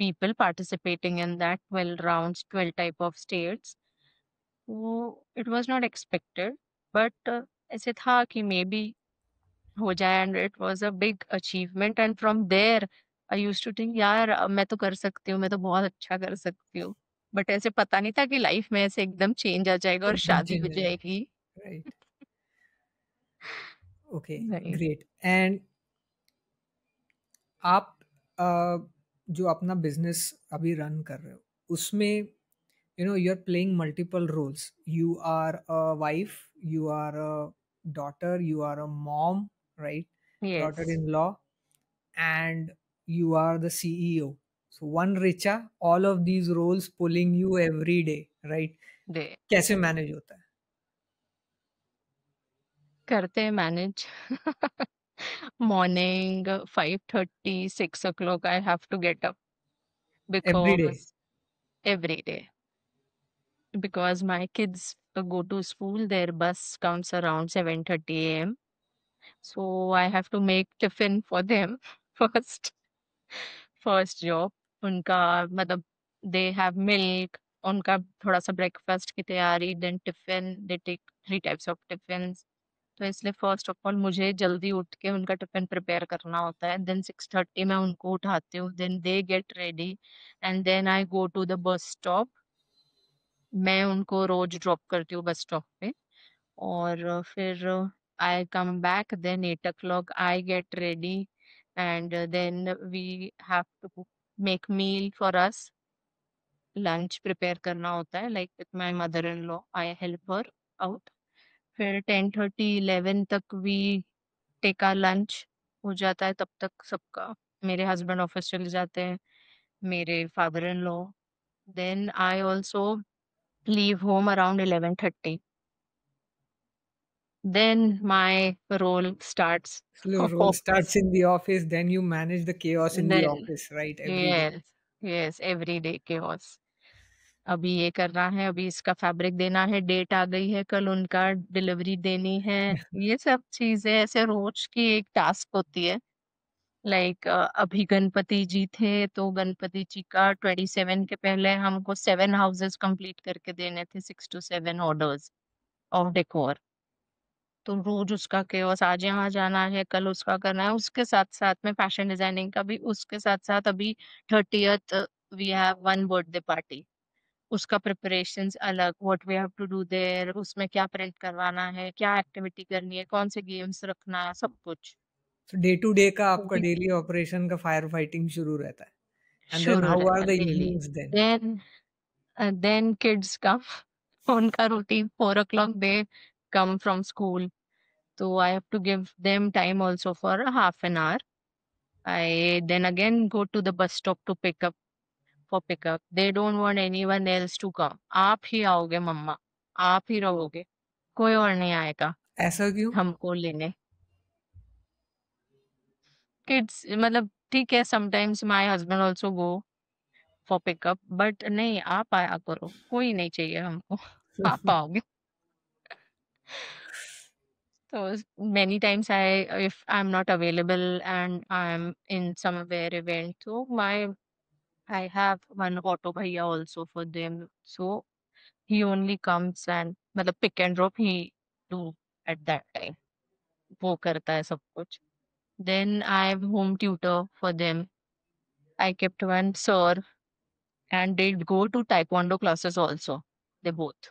people participating in that 12 rounds, 12 type of states. वो it was not expected, but ऐसे था कि मे बी हो जाए, and it was a big achievement, and from there I used to think यार मैं तो कर सकती हूँ, मैं तो बहुत अच्छा कर सकती हूँ। बट ऐसे पता नहीं था कि लाइफ में ऐसे एकदम चेंज आ जाएगा और एकदम शादी चेंज हो हो जाएगा। जाएगी। राइट। ओके। नहीं। ग्रेट। एंड आप अ, जो अपना बिजनेस अभी रन कर रहे हो, उसमें you are playing multiple roles. You are a wife, you are a daughter, you are a mom, right? Daughter yes. In law, and you are the CEO. So one Richa, all of these roles pulling you every day, right? दे कैसे manage होता है? करते हैं manage. Morning 5:30 6 o'clock I have to get up every day? because every day, because my kids go to school, their bus comes around 7:30 a.m. So I have to make tiffin for them first. First job उनका मतलब they have milk, उनका थोड़ा सा breakfast की तैयारी, then tiffin, they take 3 types of tiffins. तो इसलिए first of all मुझे जल्दी उठ के उनका टिफिन प्रिपेयर करना होता है, देन 6:30 मैं उनको उठाती हूँ, then they get ready and then I go to the bus stop. मैं उनको रोज ड्रॉप करती हूँ बस स्टॉप पे, और फिर I come back, then 8 o'clock I get ready and then we have to make meal for us. Lunch prepare करना होता है, like with my mother in law I help her out. फिर 10:30 11 तक we take our lunch हो जाता है, तब तक सबका, मेरे हस्बैंड ऑफिस चले जाते हैं, मेरे father in law, then I also leave home around 11:30. Then my role starts So of role starts office. in the office, then you manage the chaos in the Then office, right? Every day. yes, yes, every day chaos. अभी ये करना है, अभी इसका fabric देना है, date आ गई है, कल उनका डिलीवरी देनी है। ये सब चीजें ऐसे रोज की एक टास्क होती है। लाइक अभी गणपति जी थे, तो गणपति जी का 27 के पहले हमको 7 हाउसेस कंप्लीट करके देने थे, 6 to 7 ऑर्डर्स ऑफ डेकोर। तो रोज उसका केओस, आज यहाँ जाना है, कल उसका करना है, उसके साथ साथ में फैशन डिजाइनिंग का भी, उसके साथ साथ अभी 30th we have one birthday party, उसका प्रिपरेशंस अलग, what we have to do there, उसमें क्या प्रिंट करवाना है, क्या एक्टिविटी करनी है, कौन से गेम्स रखना है, सब कुछ। So डे टू डे का वो आपका भी डेली ऑपरेशन का फायर फाइटिंग शुरू रहता है। एंड देन शुरू हाउ आर रहता the daily. Evenings then? Then kids का उनका routine 4 o'clock they come from school, so I have to give them time also for a half an hour. I then again go to the bus stop to pick up for pickup. They don't want anyone else to come. आप ही आओगे मम्मा, आप ही रहोगे, कोई और नहीं आएगा ऐसा क्यों? हमको लेने। किड्स मतलब ठीक है, sometimes my husband also go for pickup, but नहीं आप आया करो, कोई नहीं चाहिए हमको। आप आओगे तो many times if I'm not available and I'm in somewhere event, so my I have one auto bhaiya also for them, so he only comes and मतलब pick and drop he do at that time, वो करता है सब कुछ। Then I have home tutor for them. I kept one sir and they go to taekwondo classes also, they both.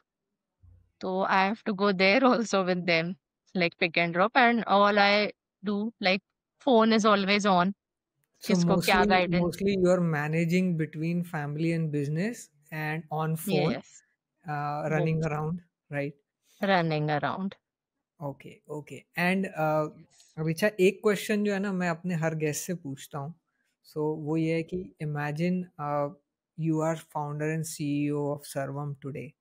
So I have to go there also with them, like pick and drop, and all I do, like phone is always on. So किसको क्या guidance? mostly you are managing between family and business and on phone, Yes, running both around, right? running around. Okay okay and Yes. Richa एक question जो है ना मैं अपने हर guest से पूछता हूँ सो वो ये है कि imagine you are founder and CEO of Sarvam today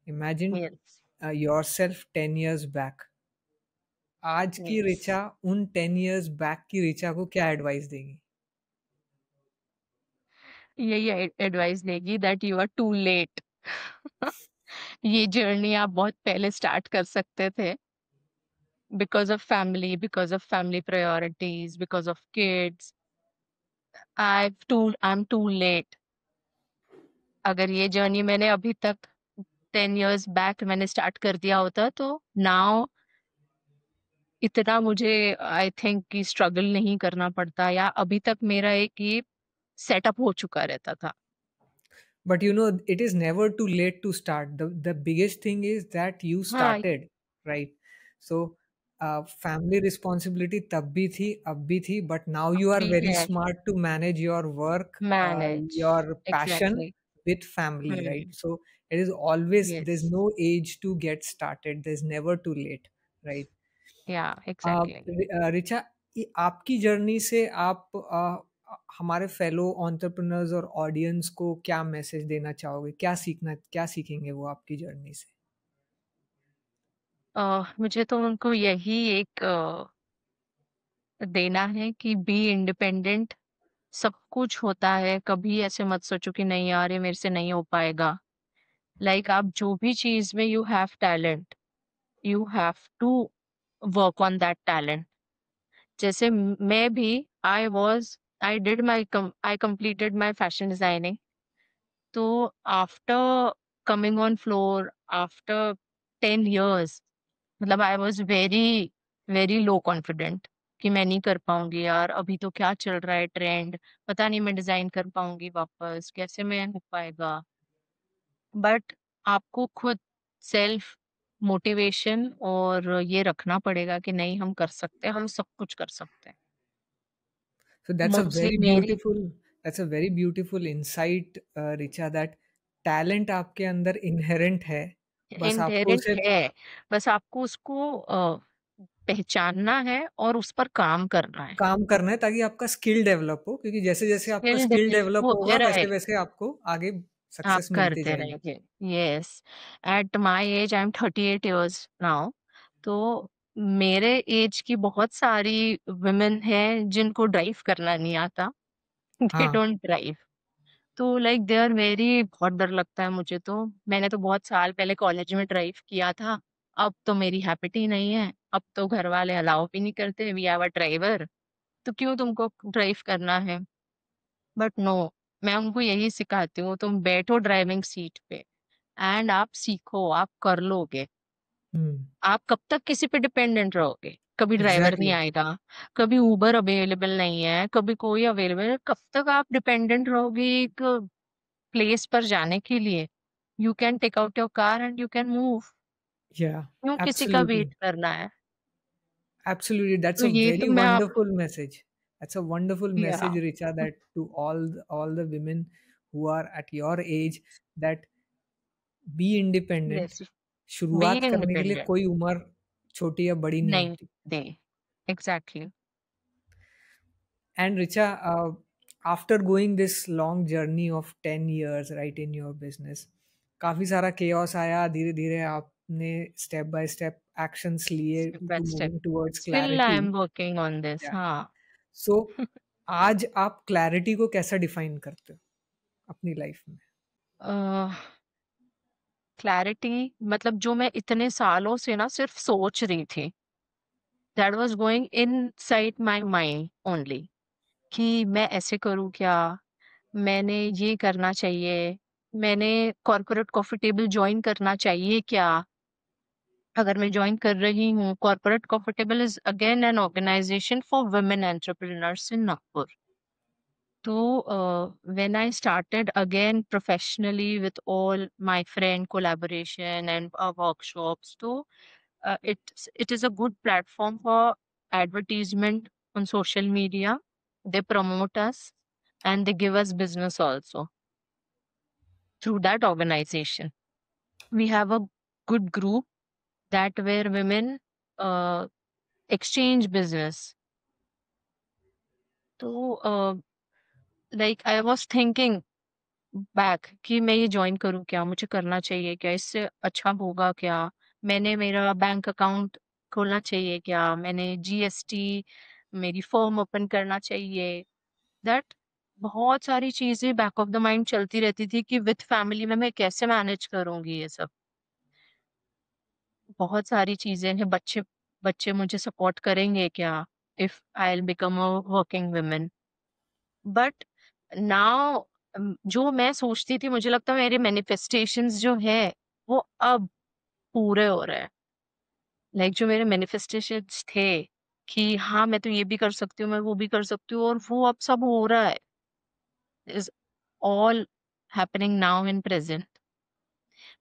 imagine Yes. Yourself 10 years back आज की Yes. रिचा उन 10 इयर्स बैक की रिचा को क्या एडवाइस देगी यही एडवाइस देगी that you are too late. ये जर्नी आप बहुत पहले स्टार्ट कर सकते थे, because of family priorities, because of kids. I am too late. अगर ये जर्नी मैंने अभी तक 10 years बैक मैंने स्टार्ट कर दिया होता तो नाउ इतना मुझे आई थिंक कि स्ट्रगल नहीं करना पड़ता, या अभी तक मेरा एक ये सेटअप हो चुका रहता था। but you know it is never too late to start the biggest thing is that you हाँ, started right so family responsibility तब भी थी अब भी थी but now you are अभी very है। smart to manage your work manage. your passion exactly. with family right hmm. so it is always there's yes. no age to get started there's never too late right या exactly. Richa आपकी journey से आप हमारे fellow entrepreneurs और audience को क्या message देना चाहोगे क्या सीखेंगे वो आपकी जर्नी से मुझे तो उनको यही एक देना है कि बी इंडिपेंडेंट। सब कुछ होता है, कभी ऐसे मत सोचो कि नहीं यार ये मेरे से नहीं हो पाएगा। आप जो भी चीज में you have talent, you have to work on that talent. जैसे मैं भी I completed my fashion designing. तो after coming on floor after 10 years, मतलब I was very very low confident कि मैं नहीं कर पाऊंगी यार, अभी तो क्या चल रहा है ट्रेंड, पता नहीं मैं डिजाइन कर पाऊंगी वापस, कैसे मैं हो पाएगा। बट आपको खुद सेल्फ मोटिवेशन और ये रखना पड़ेगा कि नहीं हम कर सकते हैं, हम सब कुछ कर सकते हैं। सो मोस्टली मेरी that's a very beautiful insight Richa that talent आपके अंदर इनहेरेंट है बस आपको इनहेरेंट उसे है, बस आपको उसको पहचानना है और उस पर काम करना है। काम करना है ताकि आपका स्किल डेवलप हो क्योंकि जैसे जैसे आपका स्किल स्किल डेवलप डेवलप होते होगा रहे, वैसे वैसे आपको आगे आप सक्सेस मिलती करते जाएगी रहेंगे। Yes. At my age I am 38 years now. तो मेरे एज की बहुत सारी वुमेन हैं जिनको ड्राइव करना नहीं आता। दे हाँ डोंट ड्राइव। तो दे आर वेरी, बहुत डर लगता है मुझे तो। मैंने तो बहुत साल पहले कॉलेज में ड्राइव किया था। अब तो मेरी हैबिट ही नहीं है, अब तो घर वाले अलाउ भी नहीं करते, वी हैव अ ड्राइवर, तो क्यों तुमको ड्राइव करना है। बट नो, मैं उनको यही सिखाती हूँ, तुम बैठो ड्राइविंग सीट पे एंड आप सीखो, आप कर लोगे। हम्म आप कब तक किसी पे डिपेंडेंट रहोगे? कभी ड्राइवर नहीं एग्जैक्टली आएगा, कभी उबर अवेलेबल नहीं है, कभी कोई अवेलेबल है, कब तक आप डिपेंडेंट रहोगे एक प्लेस पर जाने के लिए? You can take out your car and you can move. Yeah, क्यों किसी का वेट absolutely. करना है? Absolutely. That's तो a ये very तो मैं आप wonderful message. That's a wonderful या message, Richa, that to all the women who are at your age that be independent. Yes, बी शुरुआत करने के लिए इंडिपेंडेंट। कोई उम्र छोटी या बड़ी नहीं नहीं होती. दे। Exactly. And Richa, after going this long journny of 10 years, right, in your business, काफी सारा chaos आया धीरे धीरे आपने step by step actions लिए step by to step. moving towards still I clarity. Am working on this. Yeah. हाँ। So आज आप क्लैरिटी को कैसा डिफाइन करते हो अपनी लाइफ में? क्लैरिटी मतलब जो मैं इतने सालों से ना सिर्फ सोच रही थी, that was going inside my mind only, कि मैं ऐसे करूँ क्या? मैंने ये करना चाहिए, मैंने कॉर्पोरेट कॉफी टेबल जॉइन करना चाहिए क्या? अगर मैं जॉइन कर रही हूँ, corporate coffee table is again an organisation for women entrepreneurs in Nagpur. So, when I started again professionally with all my friend collaboration and workshops, so it is a good platform for advertisement on social media. They promote us and they give us business also through that organization. We have a good group that where women uh, exchange business. So, like I was thinking back कि मैं ये join करूँ क्या? मुझे करना चाहिए क्या? इससे अच्छा होगा क्या? मैंने मेरा बैंक अकाउंट खोलना चाहिए क्या? मैंने जीएसटी मेरी फर्म ओपन करना चाहिए? दैट बहुत सारी चीज़ें बैक ऑफ द माइंड चलती रहती थी कि विद फैमिली में मैं कैसे मैनेज करूँगी ये सब? बहुत सारी चीज़ें हैं, बच्चे बच्चे मुझे सपोर्ट करेंगे क्या? If I will become a working woman? But now जो मैं सोचती थी मुझे लगता है मेरे मैनिफेस्टेशंस जो है वो अब पूरे हो रहे हैं। लाइक जो मेरे मैनिफेस्टेशंस थे कि हाँ मैं तो ये भी कर सकती हूँ, मैं वो भी कर सकती हूँ, और वो अब सब हो रहा है। Is all happening now in present.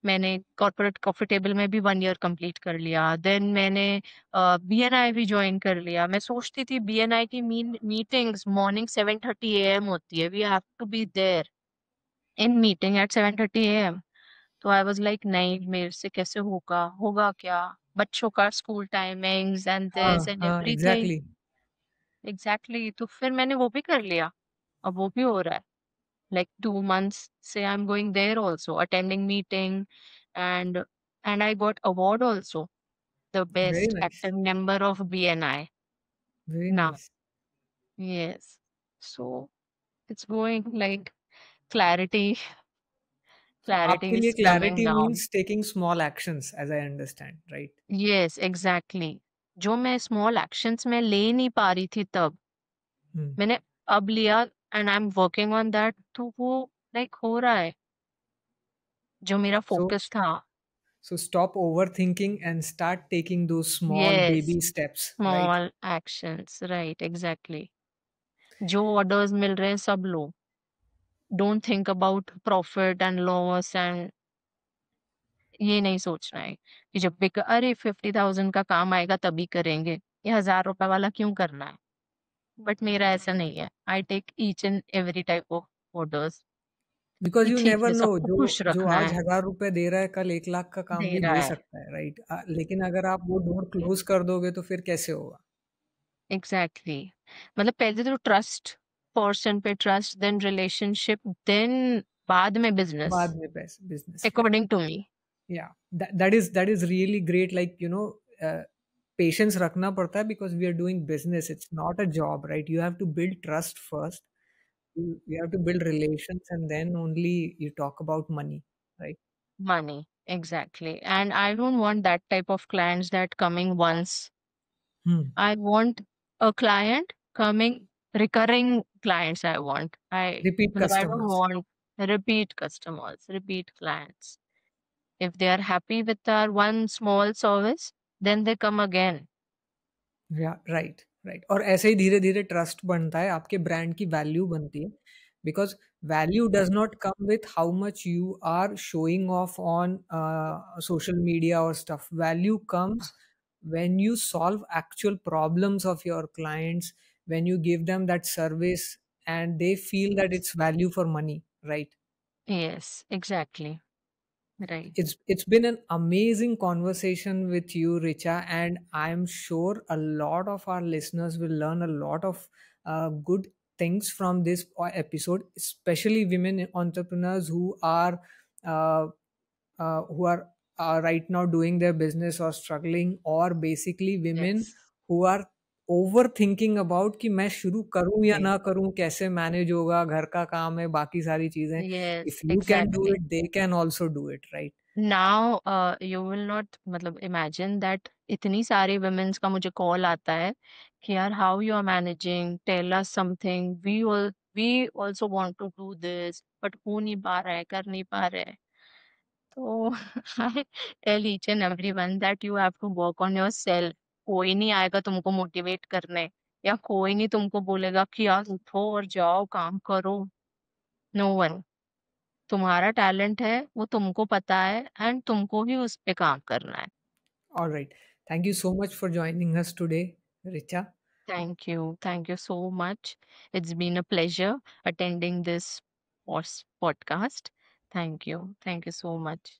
मैंने कॉर्पोरेट कॉफी टेबल में भी 1 ईयर कंप्लीट कर लिया। देन मैंने बीएनआई भी ज्वाइन कर लिया। मैं सोचती थी बीएनआई की मीटिंग्स मॉर्निंग 7:30 एएम होती है, we have to be there in meeting at 7:30 AM. तो आई वाज लाइक नहीं, मेरे से कैसे होगा? होगा क्या? बच्चों का स्कूल टाइमिंग्स एंड हाँ, दिस एंड हाँ, एवरीथिंग। एग्ज़ैक्टली। एग्जैक्टली, तो फिर मैंने वो भी कर लिया। अब वो भी हो रहा है। लाइक 2 months से I am going there also attending meeting, and I got award also, the very best nice, active member of BNI very now. Nice. Yes, so it's going like clarity, so clarity आपके लिए is coming clarity now. Means taking small actions as I understand, right? Yes, exactly. जो मैं small actions में ले नहीं पा रही थी तब, हुँ। मैंने अब लिया, and I am working on that, तो वो लाइक हो रहा है जो मेरा सो फोकस था। So stop overthinking and start taking those small yes, baby steps, right? Small actions, right, exactly. जो ऑर्डर्स मिल रहे हैं सब लो। Don't think about profit and loss, and ये नहीं सोचना है कि जब भी अरे 50,000 का काम आएगा तभी करेंगे, ये 1,000 रुपए वाला क्यों करना है? बट मेरा ऐसा नहीं है। I take each and every type of orders because कि यू ठीक नेवर है, नो, सबको जो खुश जो रखना आज है। ₹1000 दे रहा है, कल 1,00,000 का काम दे भी रहा दे है। सकता है, राइट? लेकिन अगर आप वो डोर क्लोज़ कर दोगे तो फिर कैसे होगा? एग्जैक्टली, मतलब पहले तो ट्रस्ट, पर्सन पे ट्रस्ट, देन रिलेशनशिप, देन बाद में बिजनेस, बाद में पैसे business, right? According to me. Yeah, that is really great. Like, patience रखना पड़ता है because we are doing business. It's not a job, right? You have to build trust first. You have to build relations, and then only you talk about money, right? Money, exactly. And I don't want that type of clients that coming once. Hmm. I want a client coming, recurring clients I want. Repeat Matlab I don't customers. want repeat customers, repeat clients. If they are happy with our one small service, then they come again. या right, right. और ऐसे ही धीरे-धीरे trust बनता है, आपके brand की value बनती है। Because value does not come with how much you are showing off on social media और stuff. Value comes when you solve actual problems of your clients, when you give them that service and they feel that Yes. It's value for money, right? Yes, exactly. Right. It's been an amazing conversation with you, Richa, and I'm sure a lot of our listeners will learn a lot of good things from this episode, especially women entrepreneurs uh, who are right now doing their business or struggling, or basically women Yes. who are over thinking about कि मैं शुरू करूँ या जी। ना करूँ, कैसे manage होगा, घर का काम है, बाकी सारी चीज़ें। Yes, if you can do exactly. It, they can also do it, right? Now you will not मतलब इमेजिन दैट इतनी सारी वुमेन्स का मुझे कॉल आता है कि यार how you are managing, tell us something, we also want to do this but हो नहीं पा रहा है, कर नहीं पा रहे हैं। तो I tell each and everyone that you have to work on yourself. कोई नहीं आएगा तुमको मोटिवेट करने, या कोई नहीं तुमको बोलेगा कि यार उठो और जाओ काम करो। No one. तुम्हारा टैलेंट है, वो तुमको पता है एंड तुमको ही उस पे काम करना है। Alright. Thank you so much for joining us today, Richa. Thank you so much. It's been a pleasure attending this podcast. Thank you so much.